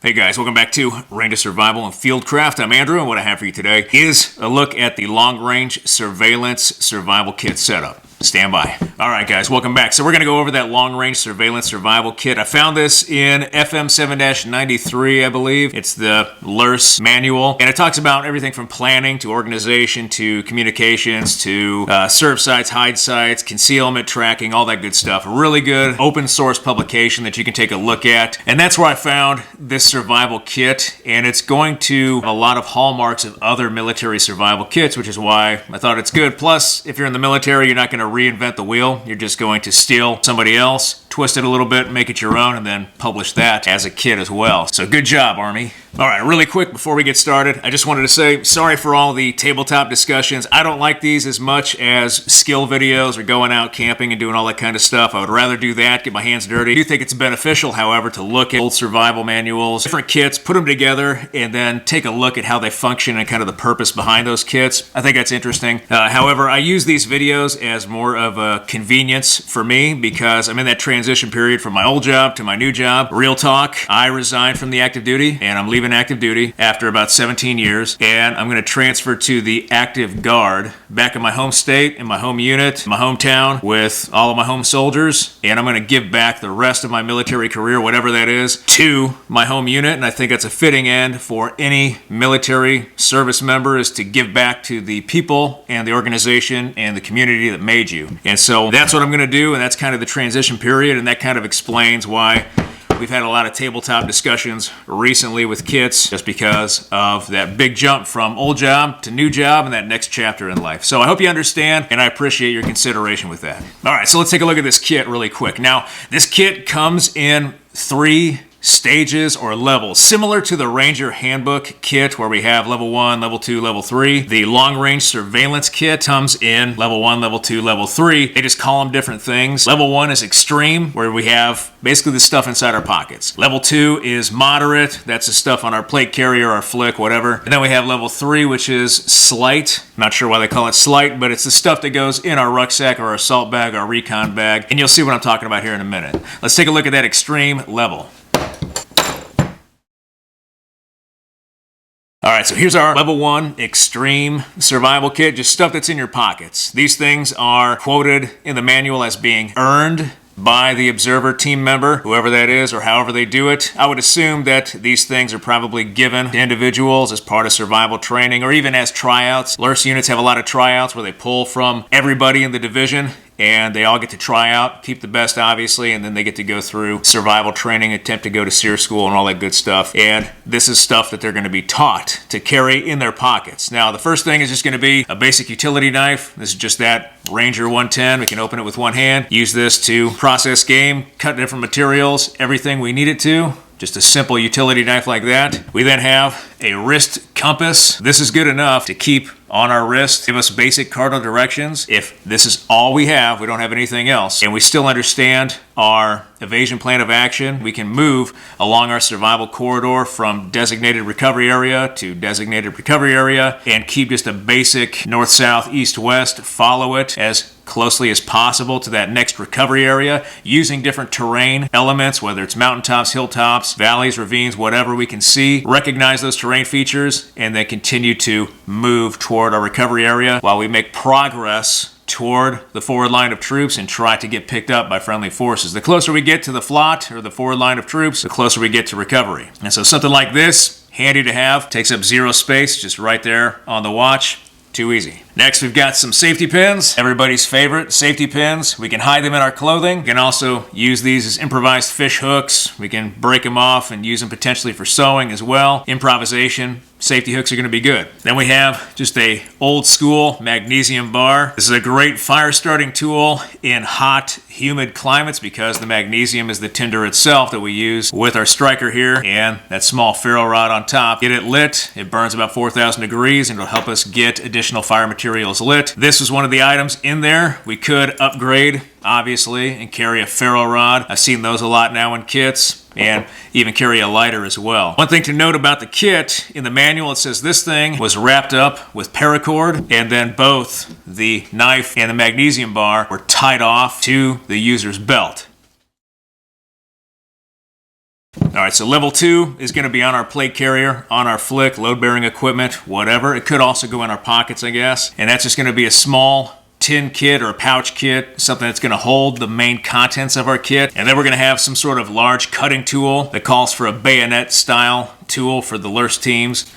Hey guys, welcome back to Ranger Survival and Fieldcraft. I'm Andrew, and what I have for you today is a look at the Long Range Surveillance Survival Kit setup. Stand by. All right, guys, welcome back. So we're going to go over that Long Range Surveillance Survival Kit. I found this in FM 7-93, I believe. It's the LERS manual, and it talks about everything from planning to organization to communications to serve sites, hide sites, concealment, tracking, all that good stuff. A really good open source publication that you can take a look at, and that's where I found this survival kit, and it's going to have a lot of hallmarks of other military survival kits, which is why I thought it's good. Plus, if you're in the military, you're not going to reinvent the wheel. You're just going to steal somebody else, twist it a little bit, make it your own, and then publish that as a kit as well. So good job, Army. All right, really quick before we get started, I just wanted to say sorry for all the tabletop discussions. I don't like these as much as skill videos or going out camping and doing all that kind of stuff. I would rather do that, get my hands dirty. I do think it's beneficial, however, to look at old survival manuals, different kits, put them together, and then take a look at how they function and kind of the purpose behind those kits. I think that's interesting. However, I use these videos as more of a convenience for me because I'm in that transition period from my old job to my new job. Real talk, I resigned from the active duty, and I'm leaving active duty after about 17 years, and I'm going to transfer to the active guard back in my home state, in my home unit, my hometown, with all of my home soldiers, and I'm going to give back the rest of my military career, whatever that is, to my home unit. And I think that's a fitting end for any military service member, is to give back to the people and the organization and the community that made you. And so that's what I'm going to do, and that's kind of the transition period, and that kind of explains why we've had a lot of tabletop discussions recently with kits, just because of that big jump from old job to new job and that next chapter in life. So I hope you understand, and I appreciate your consideration with that. All right, so let's take a look at this kit really quick. Now, this kit comes in 3 stages or levels, similar to the Ranger Handbook kit where we have level 1, level 2, level 3. The Long Range Surveillance kit comes in level 1, level 2, level 3. They just call them different things. Level 1 is Extreme, where we have basically the stuff inside our pockets. Level 2 is Moderate. That's the stuff on our plate carrier, our flick, whatever. And then we have level 3, which is Slight. Not sure why they call it Slight, but it's the stuff that goes in our rucksack or our assault bag, our recon bag. And you'll see what I'm talking about here in a minute. Let's take a look at that Extreme level. All right, so here's our level 1 Extreme Survival Kit, just stuff that's in your pockets. These things are quoted in the manual as being earned by the observer team member, whoever that is, or however they do it. I would assume that these things are probably given to individuals as part of survival training or even as tryouts. LERS units have a lot of tryouts where they pull from everybody in the division, and they all get to try out, keep the best obviously, and then they get to go through survival training, attempt to go to SEER school and all that good stuff. And this is stuff that they're going to be taught to carry in their pockets. Now, the first thing is just going to be a basic utility knife. This is just that Ranger 110. We can open it with one hand. Use this to process game, cut different materials, everything we need it to. Just a simple utility knife like that. We then have a wrist compass. This is good enough to keep on our wrist, give us basic cardinal directions. If this is all we have, we don't have anything else, and we still understand our evasion plan of action, we can move along our survival corridor from designated recovery area to designated recovery area and keep just a basic north, south, east, west, follow it as closely as possible to that next recovery area using different terrain elements, whether it's mountaintops, hilltops, valleys, ravines, whatever we can see. Recognize those terrain features and then continue to move toward our recovery area while we make progress toward the forward line of troops and try to get picked up by friendly forces. The closer we get to the FLOT, or the forward line of troops, the closer we get to recovery. And so something like this, handy to have, takes up 0 space, just right there on the watch. Too easy. Next, we've got some safety pins. Everybody's favorite, safety pins. We can hide them in our clothing. We can also use these as improvised fish hooks. We can break them off and use them potentially for sewing as well. Improvisation. Safety hooks are going to be good. Then we have just a old school magnesium bar. This is a great fire starting tool in hot, humid climates because the magnesium is the tinder itself that we use with our striker here and that small ferro rod on top. Get it lit. It burns about 4,000 degrees and it'll help us get additional fire materials lit. This was one of the items in there. We could upgrade, obviously, and carry a ferro rod. I've seen those a lot now in kits, and even carry a lighter as well. One thing to note about the kit, in the manual it says this thing was wrapped up with paracord, and then both the knife and the magnesium bar were tied off to the user's belt. All All right, so level 2 is going to be on our plate carrier, on our flick, load-bearing equipment, whatever. It could also go in our pockets, I guess. And that's just going to be a small tin kit or a pouch kit, something that's going to hold the main contents of our kit. And then we're going to have some sort of large cutting tool that calls for a bayonet style tool for the Lurse teams.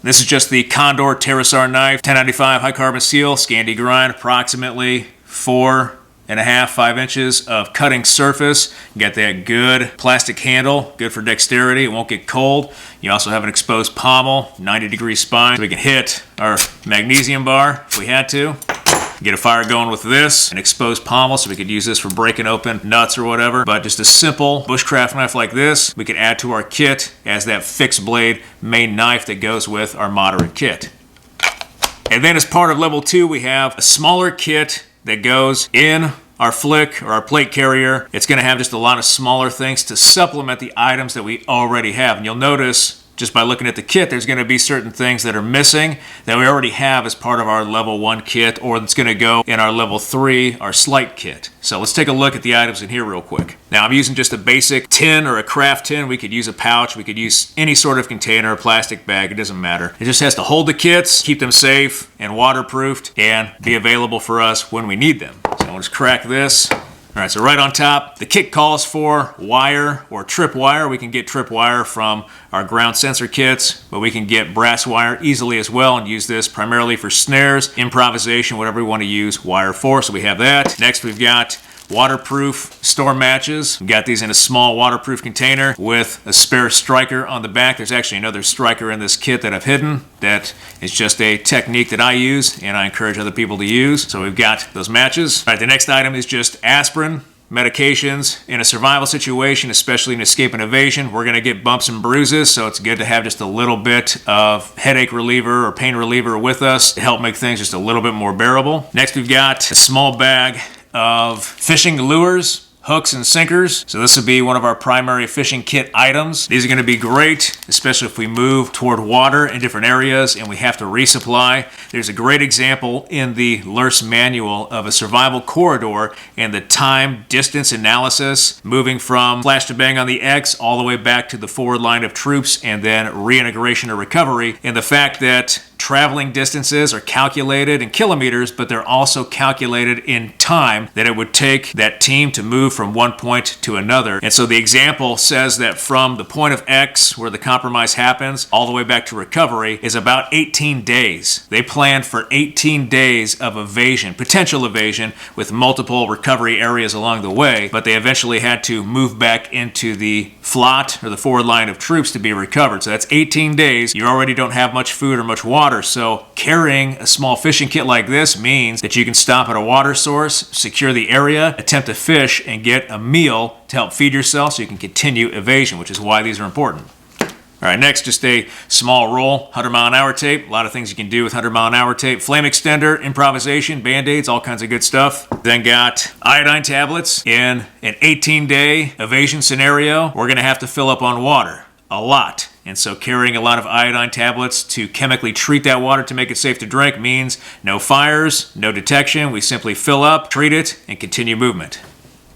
This is just the Condor Terrasar knife, 1095 high carbon steel, Scandi grind, approximately 4.5, 5 inches of cutting surface. You got that good plastic handle, good for dexterity. It won't get cold. You also have an exposed pommel, 90-degree spine, so we can hit our magnesium bar if we had to. Get a fire going with this, an exposed pommel, so we could use this for breaking open nuts or whatever. But just a simple bushcraft knife like this, we could add to our kit as that fixed blade main knife that goes with our moderate kit. And then as part of level 2, we have a smaller kit that goes in our flick or our plate carrier. It's going to have just a lot of smaller things to supplement the items that we already have. And you'll notice just by looking at the kit, there's going to be certain things that are missing that we already have as part of our level 1 kit, or that's going to go in our level 3, our slight kit. So let's take a look at the items in here real quick. Now I'm using just a basic tin or a craft tin. We could use a pouch, we could use any sort of container, a plastic bag, it doesn't matter. It just has to hold the kits, keep them safe and waterproofed, and be available for us when we need them. So I'll just crack this. All right, so right on top, the kit calls for wire or trip wire. We can get trip wire from our ground sensor kits, but we can get brass wire easily as well and use this primarily for snares, improvisation, whatever we want to use wire for. So we have that. Next, we've got waterproof storm matches. We've got these in a small waterproof container with a spare striker on the back. There's actually another striker in this kit that I've hidden. That is just a technique that I use and I encourage other people to use. So we've got those matches. All right, the next item is just aspirin. Medications in a survival situation, especially in escape and evasion, we're going to get bumps and bruises, so it's good to have just a little bit of headache reliever or pain reliever with us to help make things just a little bit more bearable. Next, we've got a small bag of fishing lures, hooks and sinkers. So this would be one of our primary fishing kit items. These are going to be great, especially if we move toward water in different areas and we have to resupply. There's a great example in the Lurse manual of a survival corridor and the time distance analysis, moving from flash to bang on the X all the way back to the forward line of troops and then reintegration or recovery. And the fact that traveling distances are calculated in kilometers, but they're also calculated in time that it would take that team to move from one point to another. And so the example says that from the point of X, where the compromise happens, all the way back to recovery is about 18 days. They planned for 18 days of evasion, potential evasion, with multiple recovery areas along the way, but they eventually had to move back into the FLOT, or the forward line of troops, to be recovered. So that's 18 days. You already don't have much food or much water, so carrying a small fishing kit like this means that you can stop at a water source, secure the area, attempt to fish, and get a meal to help feed yourself so you can continue evasion, which is why these are important. All right, next, just a small roll, 100 mile an hour tape. A lot of things you can do with 100 mile an hour tape. Flame extender, improvisation, band-aids, all kinds of good stuff. Then got iodine tablets. In an 18-day evasion scenario, we're gonna have to fill up on water, a lot. And so carrying a lot of iodine tablets to chemically treat that water to make it safe to drink means no fires, no detection. We simply fill up, treat it, and continue movement.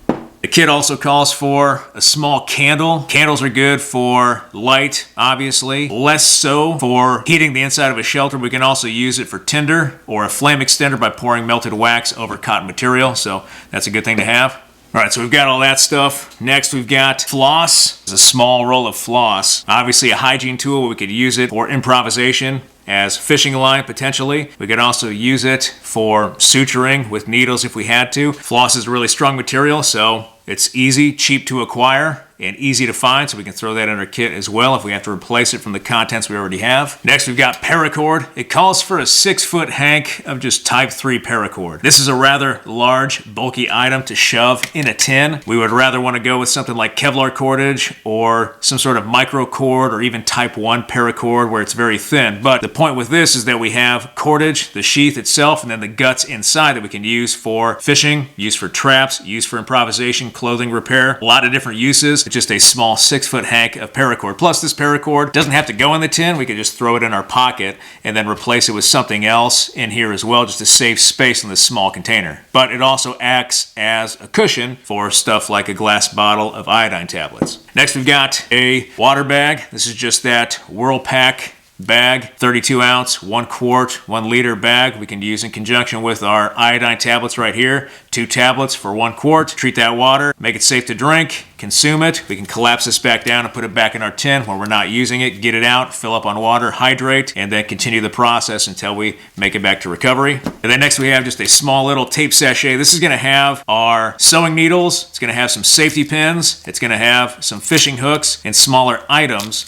The kit also calls for a small candle. Candles are good for light, obviously. Less so for heating the inside of a shelter. We can also use it for tinder or a flame extender by pouring melted wax over cotton material. So that's a good thing to have. All right, so we've got all that stuff. Next, we've got floss. It's a small roll of floss. Obviously a hygiene tool. We could use it for improvisation as fishing line, potentially. We could also use it for suturing with needles if we had to. Floss is a really strong material, so it's easy, cheap to acquire, and easy to find, so we can throw that in our kit as well if we have to replace it from the contents we already have. Next, we've got paracord. It calls for a 6-foot hank of just type 3 paracord. This is a rather large, bulky item to shove in a tin. We would rather want to go with something like Kevlar cordage or some sort of micro cord or even type 1 paracord where it's very thin. But the point with this is that we have cordage, the sheath itself, and then the guts inside that we can use for fishing, use for traps, use for improvisation, clothing repair, a lot of different uses. with just a small 6-foot hank of paracord. Plus, this paracord doesn't have to go in the tin. We can just throw it in our pocket and then replace it with something else in here as well, just to save space in this small container. But it also acts as a cushion for stuff like a glass bottle of iodine tablets. Next, we've got a water bag. This is just that Whirl-Pak bag, 32 ounce, 1 quart, 1 liter bag we can use in conjunction with our iodine tablets right here. 2 tablets for 1 quart. Treat that water, make it safe to drink, consume it. We can collapse this back down and put it back in our tin when we're not using it, get it out, fill up on water, hydrate, and then continue the process until we make it back to recovery. And then next we have just a small little tape sachet. This is going to have our sewing needles, it's going to have some safety pins, it's going to have some fishing hooks and smaller items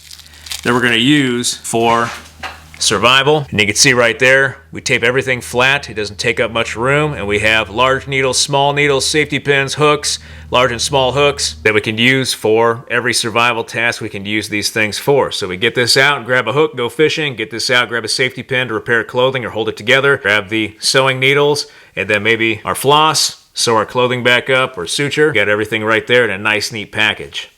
that we're going to use for survival. And you can see right there, we tape everything flat. It doesn't take up much room. And we have large needles, small needles, safety pins, hooks, large and small hooks that we can use for every survival task we can use these things for. So we get this out, grab a hook, go fishing, get this out, grab a safety pin to repair clothing or hold it together, grab the sewing needles, and then maybe our floss, sew our clothing back up, or suture. Got everything right there in a nice, neat package.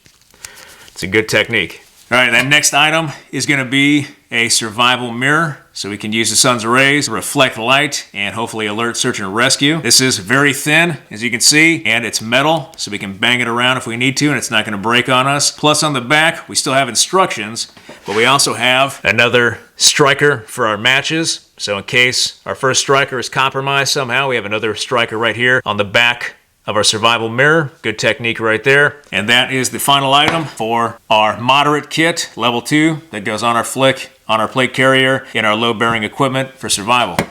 It's a good technique. All right, that next item is going to be a survival mirror, so we can use the sun's rays to reflect light and hopefully alert search and rescue. This is very thin, as you can see, and it's metal, so we can bang it around if we need to, and it's not going to break on us. Plus, on the back, we still have instructions, but we also have another striker for our matches. So in case our first striker is compromised somehow, we have another striker right here on the back of our survival mirror. Good technique right there. And that is the final item for our moderate kit, level 2, that goes on our flick, on our plate carrier, in our load-bearing equipment for survival.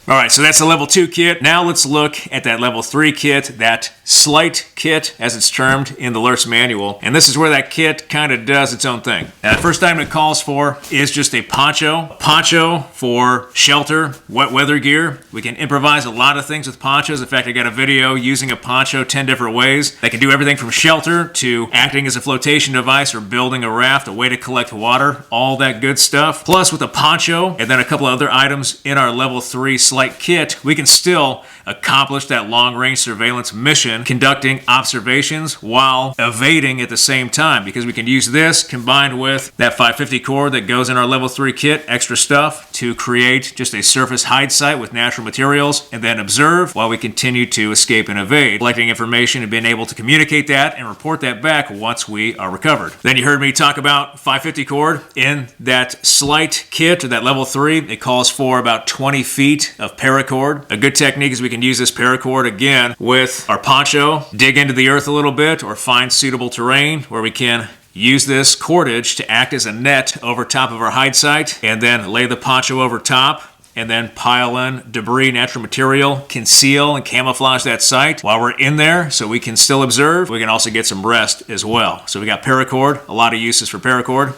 All right, so that's the level 2 kit. Now let's look at that level 3 kit, that slight kit, as it's termed in the LERS manual. And this is where that kit kind of does its own thing. Now, the first item it calls for is just a poncho. A poncho for shelter, wet weather gear. We can improvise a lot of things with ponchos. In fact, I got a video using a poncho 10 different ways. That can do everything from shelter to acting as a flotation device or building a raft, a way to collect water, all that good stuff. Plus, with a poncho and then a couple other items in our level 3 slight kit, we can still accomplish that long-range surveillance mission, conducting observations while evading at the same time, because we can use this combined with that 550 cord that goes in our level 3 kit, extra stuff, to create just a surface hide site with natural materials, and then observe while we continue to escape and evade, collecting information and being able to communicate that and report that back once we are recovered. Then you heard me talk about 550 cord in that slight kit, or that level 3. It calls for about 20 feet of paracord. A good technique is we can use this paracord again with our poncho, dig into the earth a little bit, or find suitable terrain where we can use this cordage to act as a net over top of our hide site, and then lay the poncho over top, and then pile in debris, natural material, conceal and camouflage that site while we're in there so we can still observe. We can also get some rest as well. So we got paracord, a lot of uses for paracord.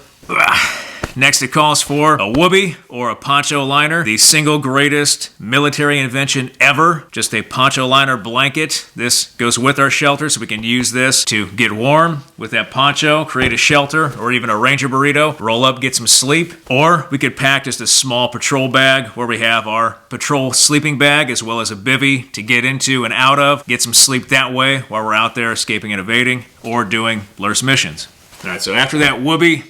Next, it calls for a whoopee or a poncho liner, the single greatest military invention ever. Just a poncho liner blanket. This goes with our shelter, so we can use this to get warm with that poncho, create a shelter, or even a Ranger burrito, roll up, get some sleep. Or we could pack just a small patrol bag where we have our patrol sleeping bag as well as a bivvy to get into and out of, get some sleep that way while we're out there escaping and evading or doing LERS missions. All right, so after that whoopee,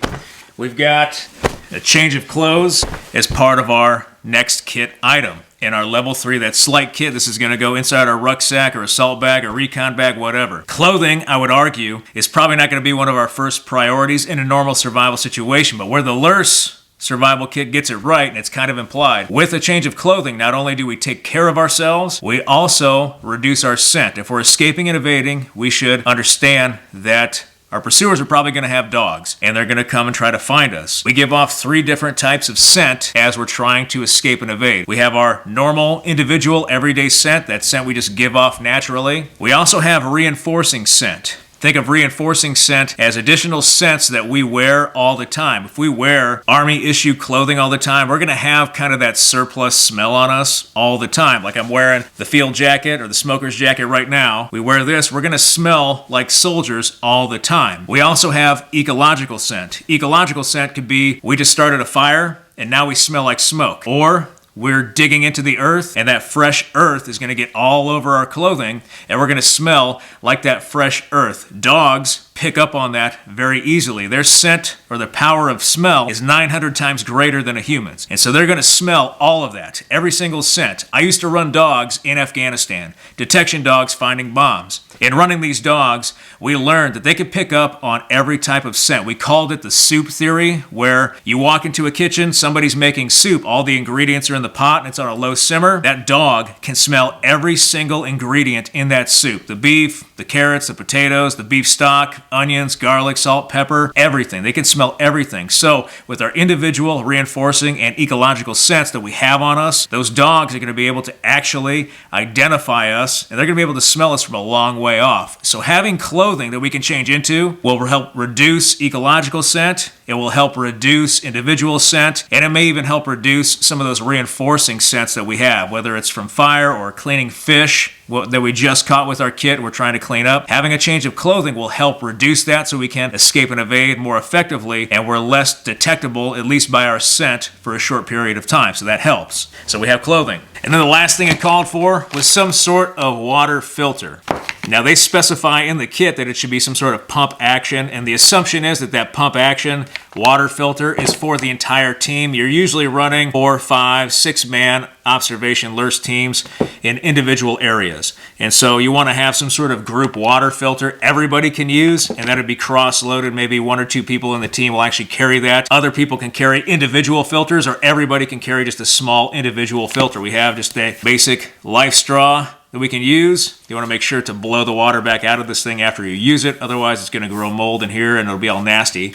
we've got a change of clothes as part of our next kit item. In our level 3, that slight kit, this is going to go inside our rucksack or assault bag or recon bag, whatever. Clothing, I would argue, is probably not going to be one of our first priorities in a normal survival situation, but where the LERS survival kit gets it right, and it's kind of implied, with a change of clothing, not only do we take care of ourselves, we also reduce our scent. If we're escaping and evading, we should understand that our pursuers are probably going to have dogs, and they're going to come and try to find us. We give off 3 different types of scent as we're trying to escape and evade. We have our normal, individual, everyday scent, that scent we just give off naturally. We also have reinforcing scent. Think of reinforcing scent as additional scents that we wear all the time. If we wear Army-issue clothing all the time, we're going to have kind of that surplus smell on us all the time. Like I'm wearing the field jacket or the smoker's jacket right now. We wear this, we're going to smell like soldiers all the time. We also have ecological scent. Ecological scent could be we just started a fire and now we smell like smoke. Or we're digging into the earth, and that fresh earth is going to get all over our clothing, and we're going to smell like that fresh earth. Dogs pick up on that very easily. Their scent, or the power of smell, is 900 times greater than a human's. And so they're going to smell all of that, every single scent. I used to run dogs in Afghanistan, detection dogs finding bombs. In running these dogs, we learned that they could pick up on every type of scent. We called it the soup theory, where you walk into a kitchen, somebody's making soup, all the ingredients are in the pot, and it's on a low simmer. That dog can smell every single ingredient in that soup. The beef, the carrots, the potatoes, the beef stock, onions, garlic, salt, pepper, everything. They can smell everything. So with our individual reinforcing and ecological scents that we have on us, those dogs are going to be able to actually identify us, and they're going to be able to smell us from a long way off. So having clothing that we can change into will help reduce ecological scent, it will help reduce individual scent, and it may even help reduce some of those reinforcing scents that we have, whether it's from fire or cleaning fish that we just caught with our kit we're trying to clean up. Having a change of clothing will help reduce that so we can escape and evade more effectively, and we're less detectable, at least by our scent, for a short period of time. So that helps. So we have clothing. And then the last thing it called for was some sort of water filter. Now they specify in the kit that it should be some sort of pump action, and the assumption is that that pump action water filter is for the entire team. You're usually running 4, 5, 6-man observation LRRS teams in individual areas. And so you want to have some sort of group water filter everybody can use, and that would be cross-loaded. Maybe 1 or 2 people in the team will actually carry that. Other people can carry individual filters, or everybody can carry just a small individual filter. We have just a basic life straw that we can use. You want to make sure to blow the water back out of this thing after you use it. Otherwise, it's going to grow mold in here and it'll be all nasty.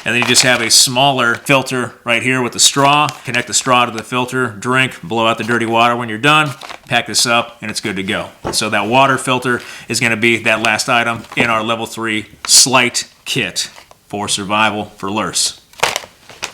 And then you just have a smaller filter right here with the straw. Connect the straw to the filter, drink, blow out the dirty water when you're done. Pack this up and it's good to go. So that water filter is going to be that last item in our level 3 slight kit for survival for LRRS.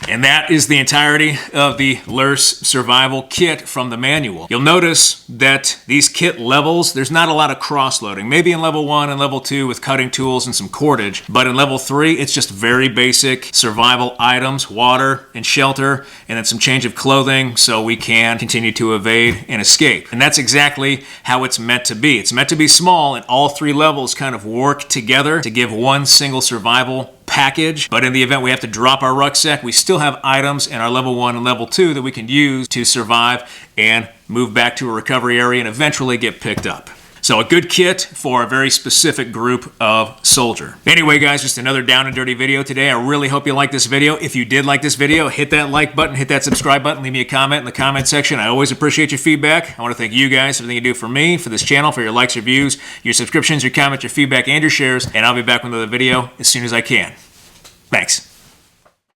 And that is the entirety of the LRRS survival kit from the manual. You'll notice that these kit levels, there's not a lot of cross-loading. Maybe in level 1 and level 2 with cutting tools and some cordage, but in level 3, it's just very basic survival items, water and shelter, and then some change of clothing so we can continue to evade and escape. And that's exactly how it's meant to be. It's meant to be small, and all 3 levels kind of work together to give one single survival package. But in the event we have to drop our rucksack, we still have items in our level 1 and level 2 that we can use to survive and move back to a recovery area and eventually get picked up. So a good kit for a very specific group of soldier. Anyway, guys, just another down and dirty video today. I really hope you liked this video. If you did like this video, hit that like button, hit that subscribe button, leave me a comment in the comment section. I always appreciate your feedback. I want to thank you guys for everything you do for me, for this channel, for your likes, your views, your subscriptions, your comments, your feedback, and your shares. And I'll be back with another video as soon as I can. Thanks.